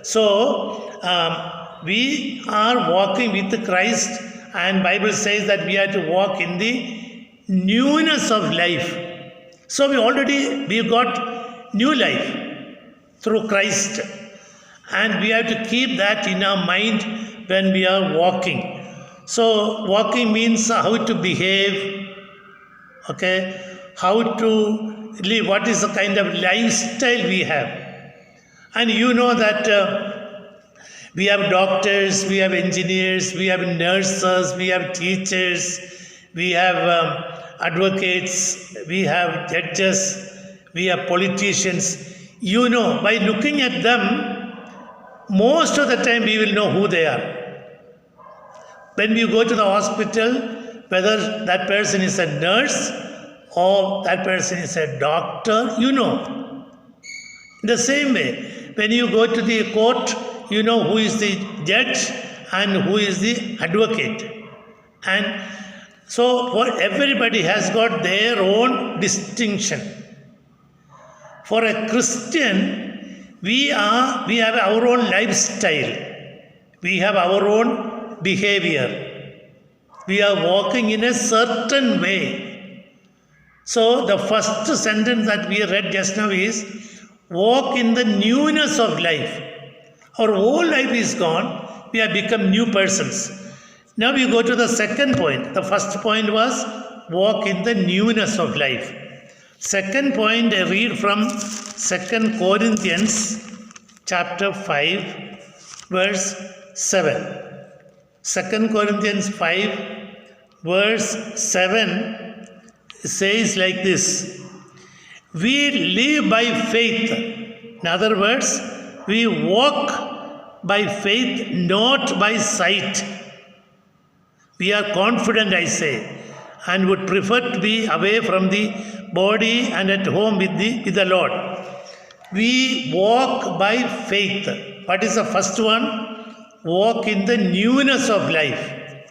So we are walking with Christ, and Bible says that we have to walk in the newness of life. So we got new life through Christ, and we have to keep that in our mind when we are walking. So walking means how to behave, okay, how to live, what is the kind of lifestyle we have. And you know that we have doctors, we have engineers, we have nurses, we have teachers, we have advocates, we have judges, we have politicians. You know, by looking at them, most of the time we will know who they are. When you go to the hospital, whether that person is a nurse or that person is a doctor, you know. In the same way, when you go to the court, you know who is the judge and who is the advocate. And so everybody has got their own distinction. For a Christian, we have our own lifestyle. We have our own behavior. We are walking in a certain way. So the first sentence that we read just now is, walk in the newness of life. Our whole life is gone. We have become new persons. Now we go to the second point. The first point was walk in the newness of life. Second point, I read from 2 Corinthians chapter 5, verse 7. 2 Corinthians 5, verse 7 says like this. We live by faith. In other words, we walk by faith, not by sight. We are confident, I say, and would prefer to be away from the body and at home with the Lord. We walk by faith. What is the first one? Walk in the newness of life.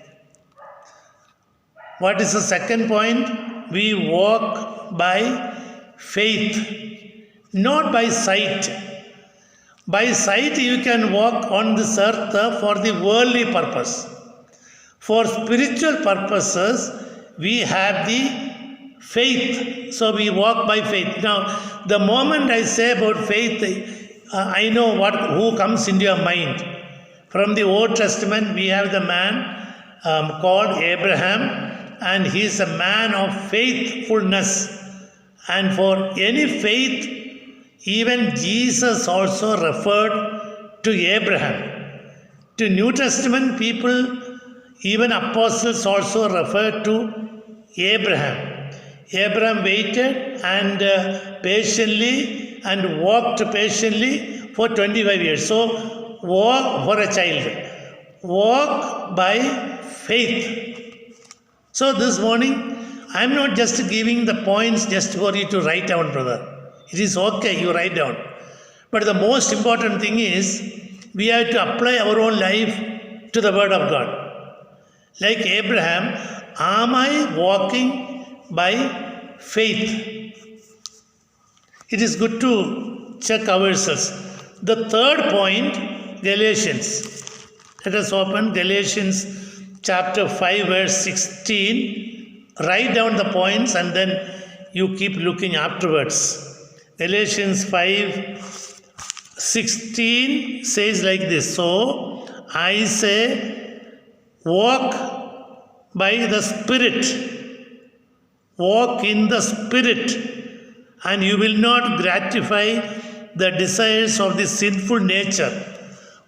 What is the second point? We walk by faith, not by sight. By sight you can walk on this earth for the worldly purpose. For spiritual purposes, we have the faith. So we walk by faith. Now, the moment I say about faith, I know who comes into your mind. From the Old Testament, we have the man called Abraham, and he is a man of faithfulness. And for any faith, even Jesus also referred to Abraham. To New Testament people, even apostles also refer to Abraham. Abraham waited and patiently and walked patiently for 25 years. So, walk for a child. Walk by faith. So, this morning, I am not just giving the points just for you to write down, brother. It is okay, you write down. But the most important thing is, we have to apply our own life to the Word of God. Like Abraham, am I walking by faith? It is good to check ourselves. The third point, Galatians. Let us open Galatians chapter 5, verse 16. Write down the points and then you keep looking afterwards. Galatians 5, 16 says like this. So, I say, walk by the Spirit. Walk in the Spirit, and you will not gratify the desires of the sinful nature.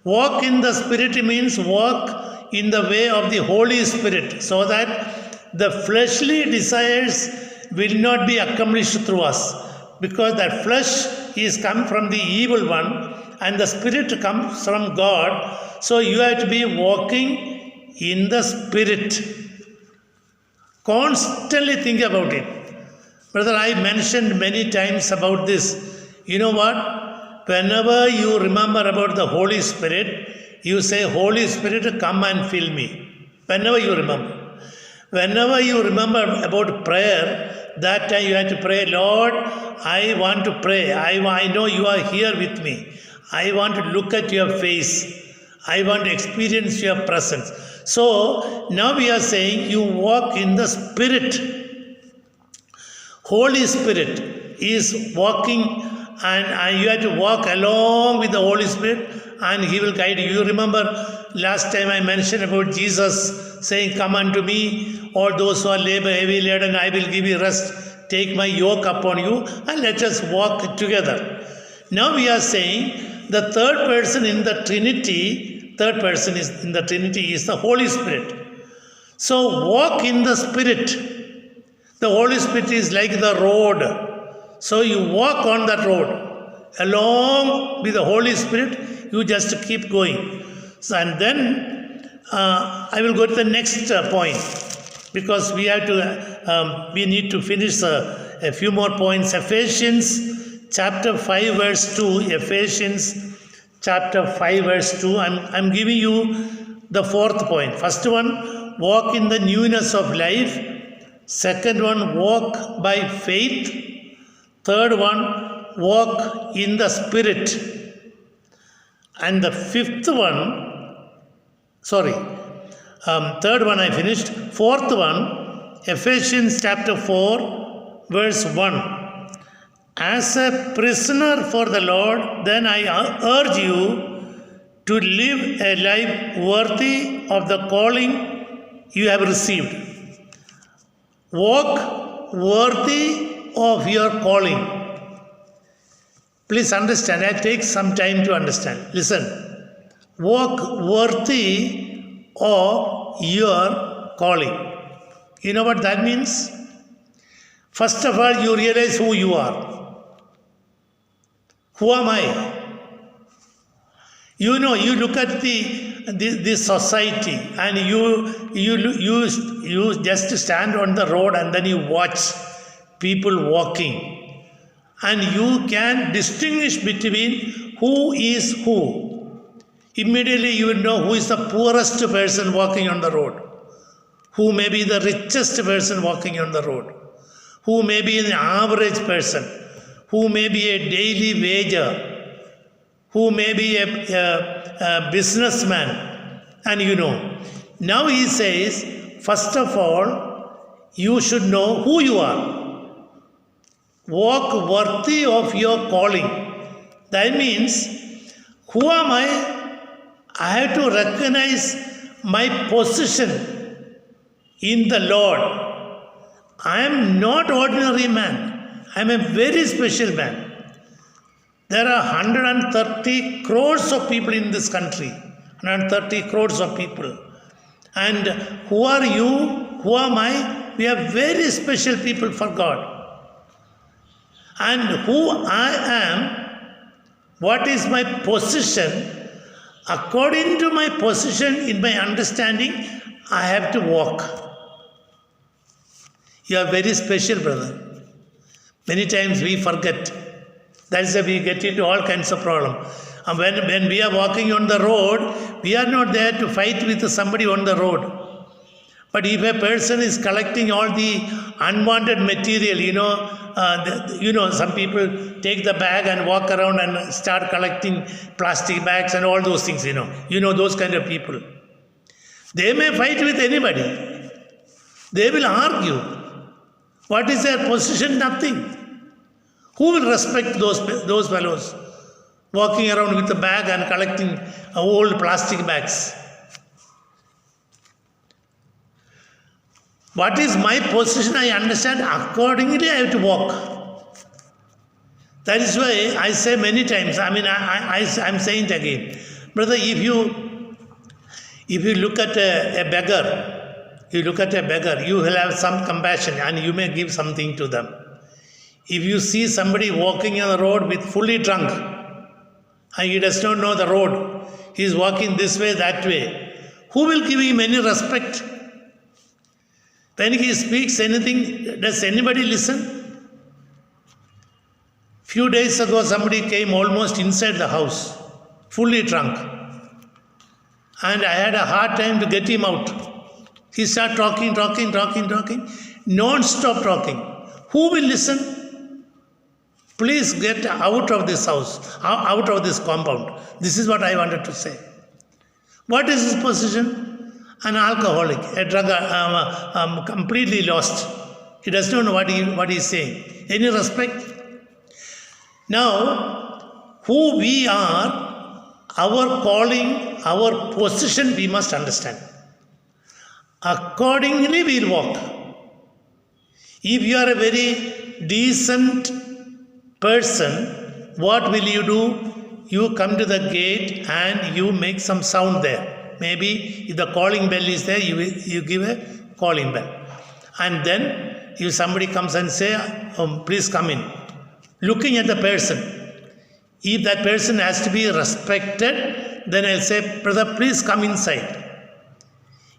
Walk in the Spirit means walk in the way of the Holy Spirit, so that the fleshly desires will not be accomplished through us, because that flesh is come from the evil one and the Spirit comes from God. So you have to be walking in the Spirit. Constantly think about it. Brother, I mentioned many times about this. You know what? Whenever you remember about the Holy Spirit, you say, Holy Spirit, come and fill me. Whenever you remember. Whenever you remember about prayer, that time you have to pray, Lord, I want to pray. I know you are here with me. I want to look at your face. I want to experience your presence. So now we are saying you walk in the Spirit. Holy Spirit is walking, and you have to walk along with the Holy Spirit, and He will guide you. You remember last time I mentioned about Jesus saying, "Come unto me, all those who are labor heavy laden, I will give you rest. Take my yoke upon you, and let us walk together." Now we are saying the third person in the Trinity is the Holy Spirit. So walk in the Spirit. The Holy Spirit is like the road. So you walk on that road. Along with the Holy Spirit, you just keep going. So, and then I will go to the next point, because we need to finish a few more points. Ephesians chapter 5 verse 2. Ephesians chapter 5 verse 2. I'm giving you the fourth point. First one, walk in the newness of life. Second one, walk by faith. Third one, walk in the Spirit. And the fifth one, third one I finished. Fourth one, Ephesians chapter 4 verse 1. As a prisoner for the Lord, then I urge you to live a life worthy of the calling you have received. Walk worthy of your calling. Please understand, it takes some time to understand. Listen. Walk worthy of your calling. You know what that means? First of all, you realize who you are. Who am I? You know, you look at this society, and you just stand on the road, and then you watch people walking, and you can distinguish between who is who. Immediately you will know who is the poorest person walking on the road, who may be the richest person walking on the road, who may be an average person, who may be a daily wager, who may be a businessman. And you know. Now he says, first of all, you should know who you are. Walk worthy of your calling. That means, who am I? I have to recognize my position in the Lord. I am not ordinary man. I am a very special man. There are 130 crores of people in this country. 130 crores of people. And who are you? Who am I? We are very special people for God. And who I am, what is my position? According to my position, in my understanding, I have to walk. You are very special, brother. Many times we forget. That's why we get into all kinds of problems. And when we are walking on the road, we are not there to fight with somebody on the road. But if a person is collecting all the unwanted material, some people take the bag and walk around and start collecting plastic bags and all those things, those kind of people. They may fight with anybody. They will argue. What is their position? Nothing. Who will respect those fellows walking around with a bag and collecting old plastic bags? What is my position? I understand. Accordingly, I have to walk. That is why I say many times, I'm saying it again. Brother, if you look at a beggar, you will have some compassion and you may give something to them. If you see somebody walking on the road with fully drunk and he does not know the road, he is walking this way, that way, who will give him any respect? When he speaks anything, does anybody listen? Few days ago, somebody came almost inside the house, fully drunk. And I had a hard time to get him out. He started talking, non-stop talking. Who will listen? Please get out of this house, out of this compound. This is what I wanted to say. What is his position? An alcoholic, a drug, completely lost. He does not know what he is saying. Any respect? Now, who we are, our calling, our position, we must understand. Accordingly, we'll walk. If you are a very decent person, what will you do? You come to the gate and you make some sound there. Maybe if the calling bell is there, you give a calling bell. And then if somebody comes and say, please come in. Looking at the person, if that person has to be respected, then I'll say, brother, please come inside.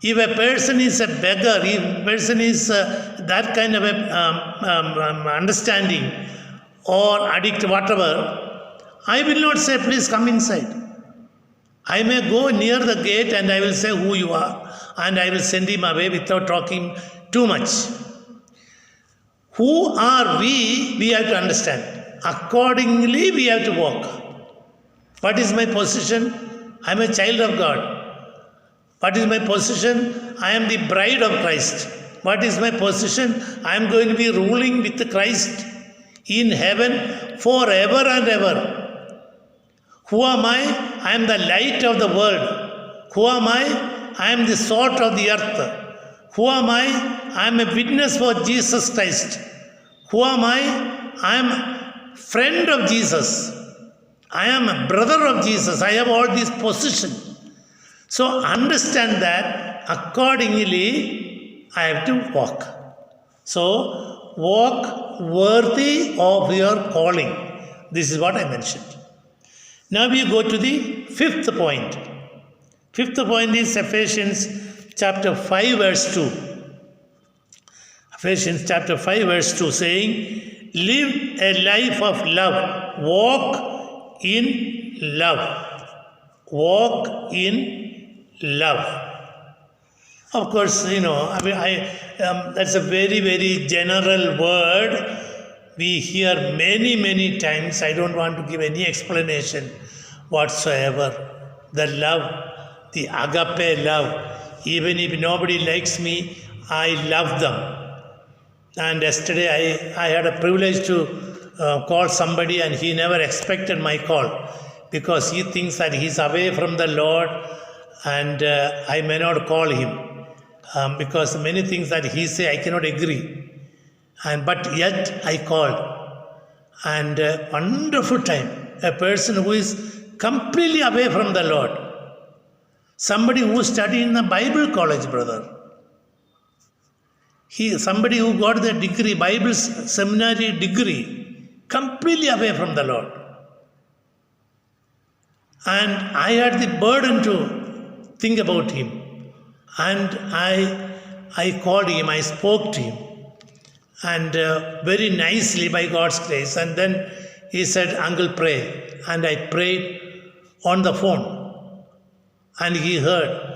If a person is a beggar, if a person is that kind of a understanding or addict, whatever, I will not say, please come inside. I may go near the gate and I will say who you are, and I will send him away without talking too much. Who are we? We have to understand. Accordingly, we have to walk. What is my position? I am a child of God. What is my position? I am the bride of Christ. What is my position? I am going to be ruling with Christ in heaven forever and ever. Who am I? I am the light of the world. Who am I? I am the salt of the earth. Who am I? I am a witness for Jesus Christ. Who am I? I am a friend of Jesus. I am a brother of Jesus. I have all these positions. So understand that accordingly I have to walk. So walk worthy of your calling. This is what I mentioned. Now we go to the fifth point. Fifth point is Ephesians chapter 5 verse 2. Ephesians chapter 5 verse 2 saying, live a life of love. Walk in love. Walk in love. Of course, that's a very, very general word. We hear many times. I don't want to give any explanation whatsoever. The love, the agape love. Even if nobody likes me, I love them. And yesterday I had a privilege to call somebody, and he never expected my call because he thinks that he's away from the Lord, and I may not call him because many things that he say I cannot agree. But yet I called, and wonderful time. A person who is completely away from the Lord, somebody who studied in the Bible college, brother. Somebody who got the degree, Bible seminary degree, completely away from the Lord. And I had the burden to think about him, and I called him, I spoke to him. And very nicely by God's grace. And then he said, uncle, pray. And I prayed on the phone. And he heard.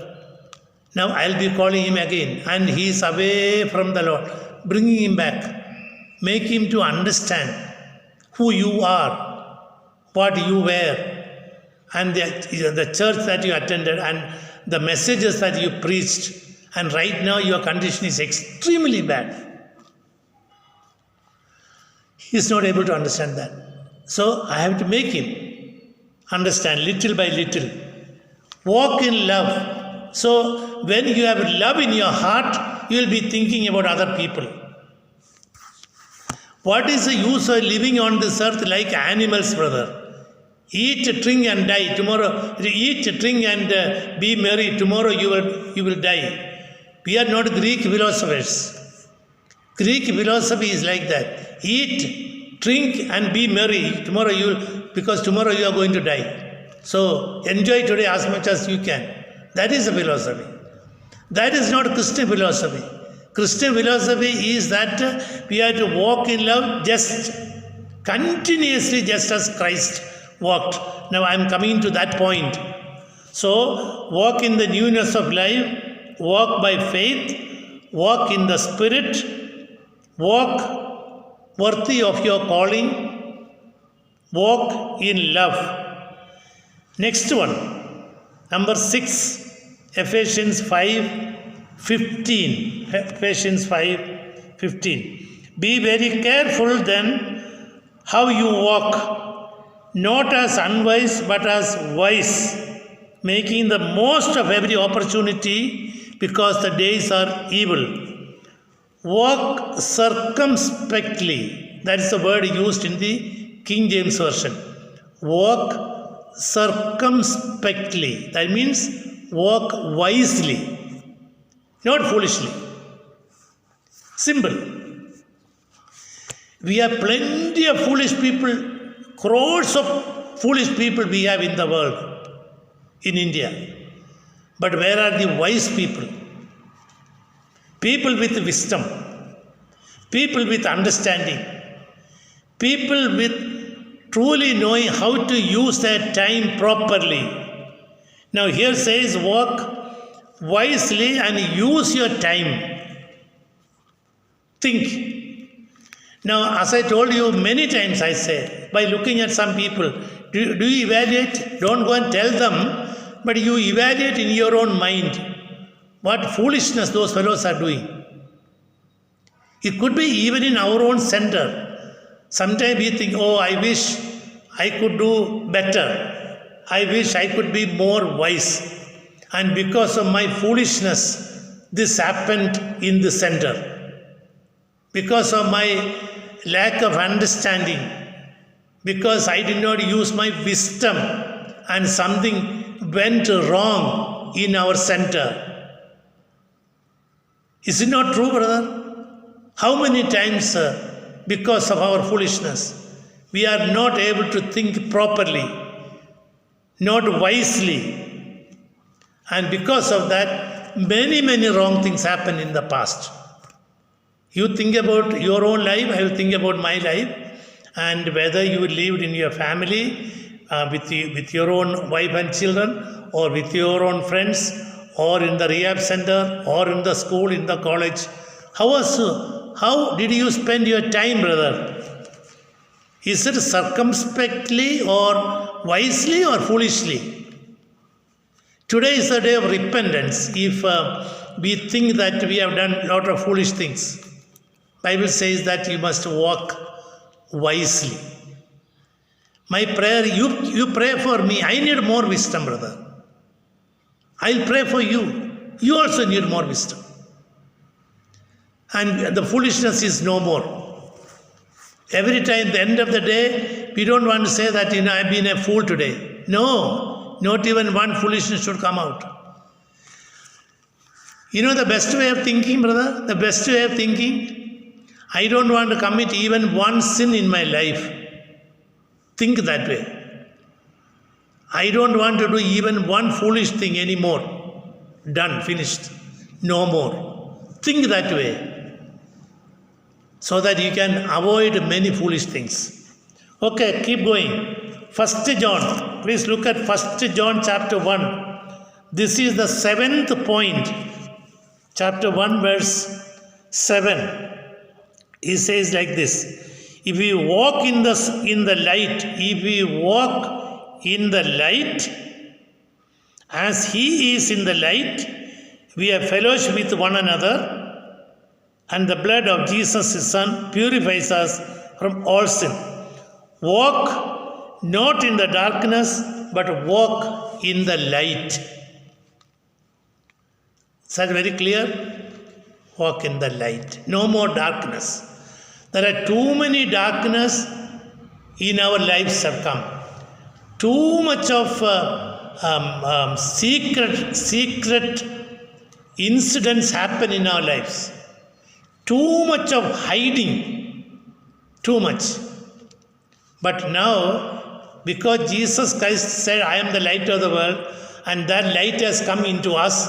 Now I'll be calling him again. And he is away from the Lord. Bringing him back. Make him to understand who you are, what you were, and the church that you attended, and the messages that you preached. And right now your condition is extremely bad. He is not able to understand that. So I have to make him understand little by little. Walk in love. So when you have love in your heart, you will be thinking about other people. What is the use of living on this earth like animals, brother? Eat, drink and die. Tomorrow, eat, drink and be merry. Tomorrow you will die. We are not Greek philosophers. Greek philosophy is like that. Eat, drink and be merry. Because tomorrow you are going to die. So enjoy today as much as you can. That is a philosophy. That is not Christian philosophy. Christian philosophy is that we have to walk in love just continuously, just as Christ walked. Now I am coming to that point. So walk in the newness of life, walk by faith, walk in the Spirit, walk worthy of your calling, Walk in love. Next one, number 6, Ephesians 5:15. Ephesians 5:15. Be very careful then how you walk, not as unwise but as wise, making the most of every opportunity because the days are evil. Walk circumspectly. That is the word used in the King James Version. Walk circumspectly. That means walk wisely, not foolishly. Simple. We have plenty of foolish people, crores of foolish people we have in the world, in India. But where are the wise people? People with wisdom, people with understanding, people with truly knowing how to use their time properly. Now here says walk wisely and use your time. Think. Now as I told you many times, I say, by looking at some people, do you evaluate? Don't go and tell them, but you evaluate in your own mind what foolishness those fellows are doing. It could be even in our own center. Sometimes we think, oh, I wish I could do better. I wish I could be more wise. And because of my foolishness, this happened in the center. Because of my lack of understanding, because I did not use my wisdom and something went wrong in our center. Is it not true, brother? How many times, because of our foolishness, we are not able to think properly, not wisely, and because of that, many wrong things happen in the past. You think about your own life, I will think about my life, and whether you lived in your family, with your own wife and children, or with your own friends, or in the rehab center, or in the school, in the college. How did you spend your time, brother? Is it circumspectly or wisely or foolishly? Today is the day of repentance. If we think that we have done a lot of foolish things, Bible says that you must walk wisely. My prayer, you pray for me. I need more wisdom, brother. I'll pray for you. You also need more wisdom. And the foolishness is no more. Every time, at the end of the day, we don't want to say that, I've been a fool today. No, not even one foolishness should come out. The best way of thinking, brother? The best way of thinking? I don't want to commit even one sin in my life. Think that way. I don't want to do even one foolish thing anymore. Done, finished. No more. Think that way. So that you can avoid many foolish things. Okay, keep going. 1 John. Please look at 1 John chapter 1. This is the 7th point. Chapter 1 verse 7. He says like this. If we walk in the light, as He is in the light, we have fellowship with one another, and the blood of Jesus, His Son, purifies us from all sin. Walk not in the darkness, but walk in the light. Is that very clear? Walk in the light. No more darkness. There are too many darkness in our lives have come. Too much of secret incidents happen in our lives. Too much of hiding. Too much. But now, because Jesus Christ said, I am the light of the world, and that light has come into us,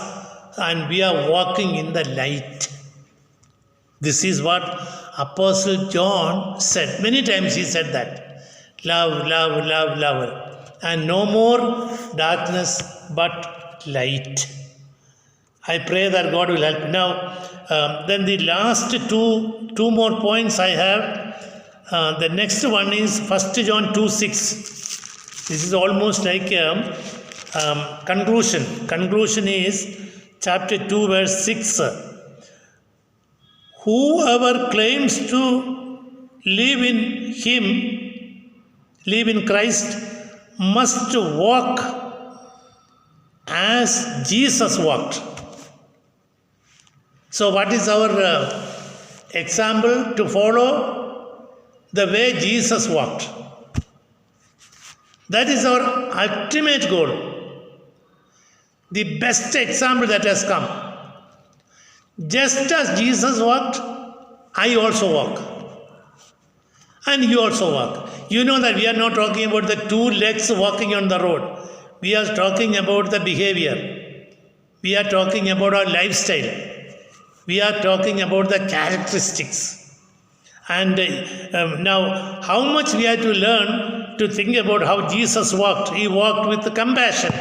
and we are walking in the light. This is what Apostle John said. Many times he said that. Love, love, love, love. And no more darkness but light. I pray that God will help. Now, then the last two more points I have. The next one is 1 John 2:6. This is almost like a conclusion. Conclusion is chapter 2, verse 6. Whoever claims to live in Him, live in Christ, must walk as Jesus walked. So, what is our example to follow? The way Jesus walked. That is our ultimate goal. The best example that has come. Just as Jesus walked, I also walk. And you also walk. You know that we are not talking about the two legs walking on the road. We are talking about the behavior. We are talking about our lifestyle. We are talking about the characteristics. And now, how much we have to learn to think about how Jesus walked. He walked with compassion.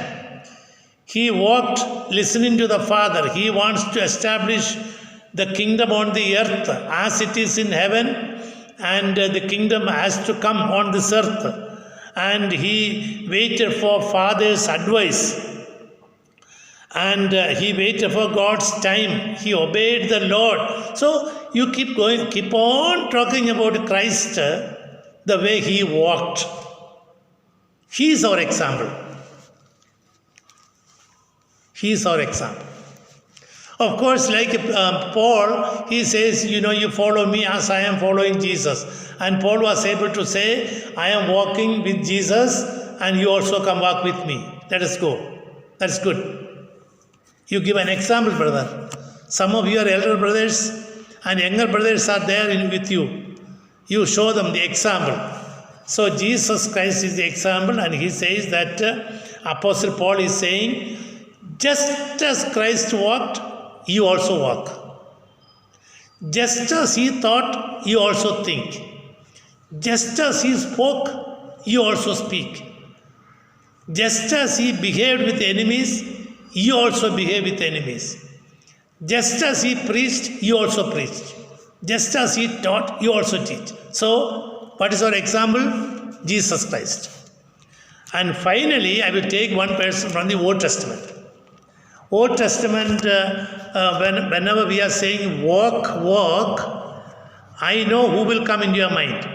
He walked listening to the Father. He wants to establish the kingdom on the earth as it is in heaven, and the kingdom has to come on this earth. And he waited for Father's advice. And he waited for God's time. He obeyed the Lord. So you keep going, keep on talking about Christ, the way he walked. He is our example. He is our example. Of course, like Paul, he says, you follow me as I am following Jesus. And Paul was able to say, I am walking with Jesus and you also come walk with me. Let us go. That's good. You give an example, brother. Some of your elder brothers and younger brothers are there with you. You show them the example. So Jesus Christ is the example, and he says that Apostle Paul is saying, just as Christ walked, you also walk. Just as he thought, you also think. Just as he spoke, you also speak. Just as he behaved with enemies, you also behave with enemies. Just as he preached, you also preached. Just as he taught, you also teach. So, what is our example? Jesus Christ. And finally, I will take one person from the Old Testament. Old Testament, whenever we are saying walk, walk, I know who will come into your mind.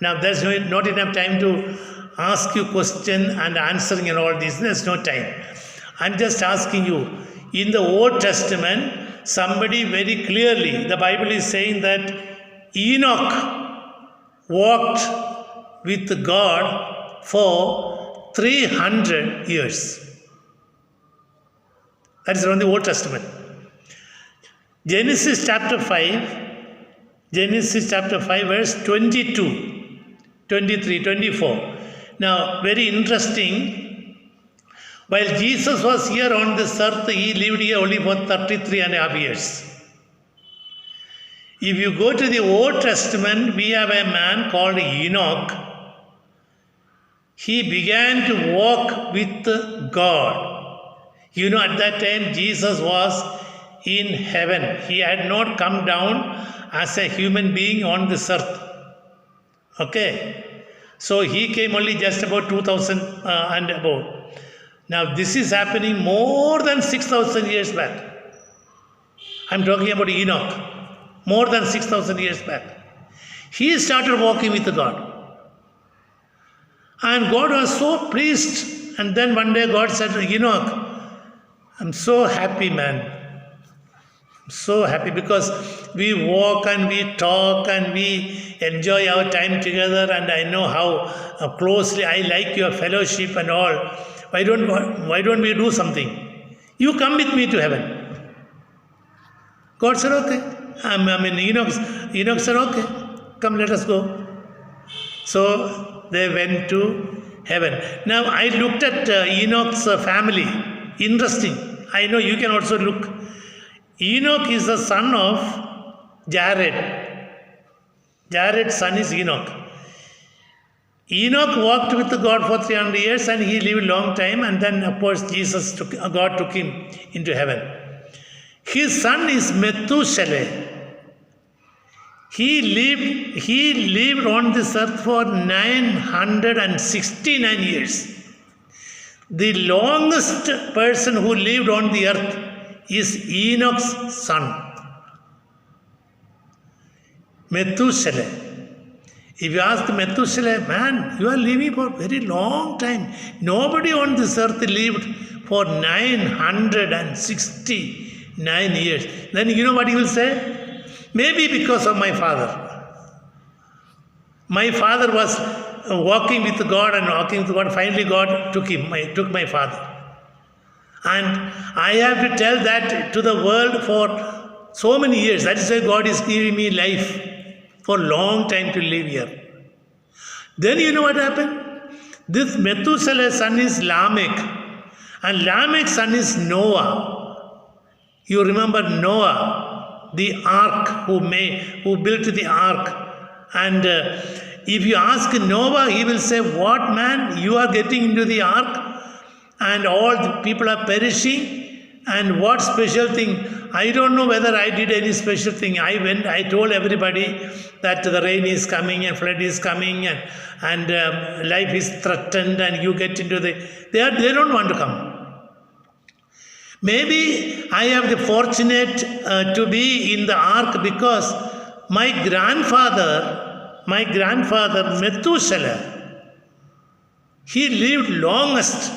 Now, there's not enough time to ask you question and answering and all this. There's no time. I'm just asking you, in the Old Testament, somebody very clearly, the Bible is saying that Enoch walked with God for 300 years. That is from the Old Testament. Genesis chapter 5, verse 22, 23, 24. Now, very interesting. While Jesus was here on this earth, he lived here only for 33 and a half years. If you go to the Old Testament, we have a man called Enoch. He began to walk with God. At that time, Jesus was in heaven. He had not come down as a human being on this earth. Okay? So, he came only just about 2000 and above. Now, this is happening more than 6,000 years back. I'm talking about Enoch. More than 6,000 years back. He started walking with God. And God was so pleased. And then one day God said to Enoch, I'm so happy, man. I'm so happy because we walk and we talk and we enjoy our time together, and I know how closely I like your fellowship and all. Why don't we do something? You come with me to heaven. God said, okay. Enoch said, okay, come, let us go. So they went to heaven. Now I looked at Enoch's family. Interesting. I know you can also look. Enoch is the son of Jared. Jared's son is Enoch. Enoch walked with God for 300 years and he lived a long time, and then of course God took him into heaven. His son is Methuselah. He lived on this earth for 969 years. The longest person who lived on the earth is Enoch's son, Methuselah. If you ask Methuselah, man, you are living for a very long time. Nobody on this earth lived for 969 years. Then you know what he will say? Maybe because of my father. My father was walking with God and walking with God. Finally, God took my father. And I have to tell that to the world for so many years. That is why God is giving me life for a long time to live here. Then you know what happened? This Methuselah's son is Lamech. And Lamech's son is Noah. You remember Noah, the ark, who built the ark. And if you ask Noah, he will say, what man, you are getting into the ark and all the people are perishing, and what special thing? I don't know whether I did any special thing. I told everybody that the rain is coming and flood is coming and life is threatened, and you get into they don't want to come. Maybe I have the fortunate to be in the ark because my grandfather Methuselah, he lived longest,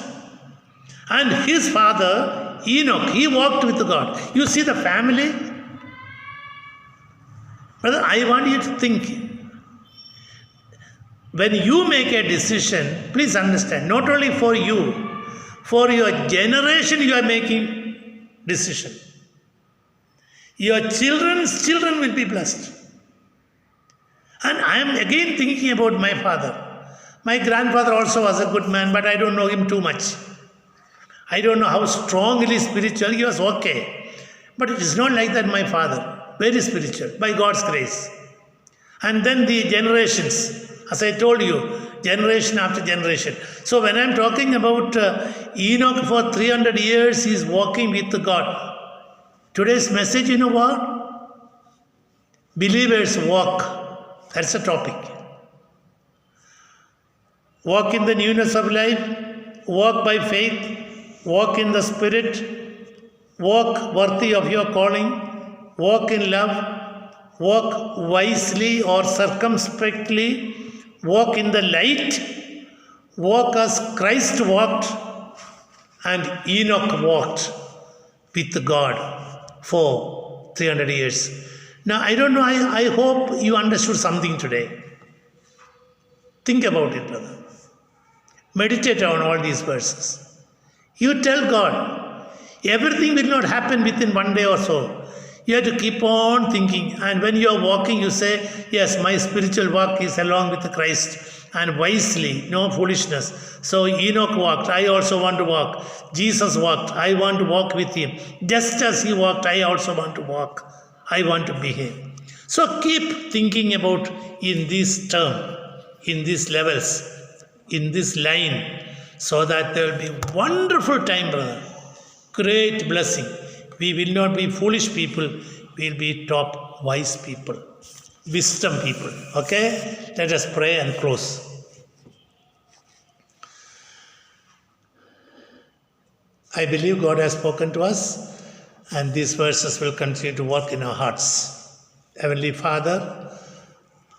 and his father Enoch, he walked with God. You see the family? Brother, I want you to think. When you make a decision, please understand, not only for you, for your generation you are making decision. Your children's children will be blessed. And I am again thinking about my father. My grandfather also was a good man, but I don't know him too much. I don't know how strongly spiritual. He was okay. But it is not like that my father. Very spiritual, by God's grace. And then the generations, as I told you, generation after generation. So when I'm talking about Enoch for 300 years, he's walking with God. Today's message, you know what? Believers walk. That's the topic. Walk in the newness of life. Walk by faith. Walk in the Spirit. Walk worthy of your calling. Walk in love. Walk wisely or circumspectly. Walk in the light. Walk as Christ walked. And Enoch walked with God for 300 years. Now, I don't know, I hope you understood something today. Think about it, brother. Meditate on all these verses. You tell God, everything will not happen within one day or so. You have to keep on thinking. And when you are walking, you say, yes, my spiritual walk is along with Christ. And wisely, no foolishness. So Enoch walked, I also want to walk. Jesus walked, I want to walk with him. Just as he walked, I also want to walk. I want to be him. So keep thinking about in this term, in these levels, in this line, so that there will be wonderful time, brother. Great blessing. We will not be foolish people, we will be top wise people, wisdom people. Okay? Let us pray and close. I believe God has spoken to us, and these verses will continue to work in our hearts. Heavenly Father,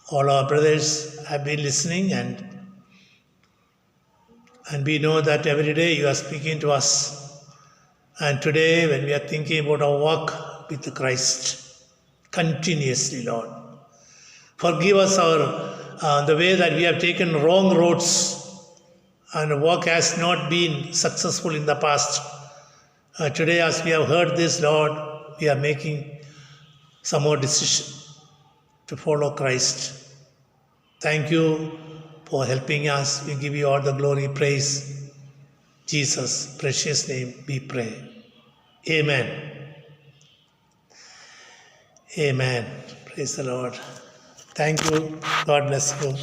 all our brothers have been listening, and we know that every day you are speaking to us. And today, when we are thinking about our walk with Christ, continuously, Lord, forgive us the way that we have taken wrong roads and walk has not been successful in the past. Today, as we have heard this, Lord, we are making some more decision to follow Christ. Thank you for helping us. We give you all the glory, praise. Jesus' precious name we pray. Amen. Amen. Praise the Lord. Thank you. God bless you.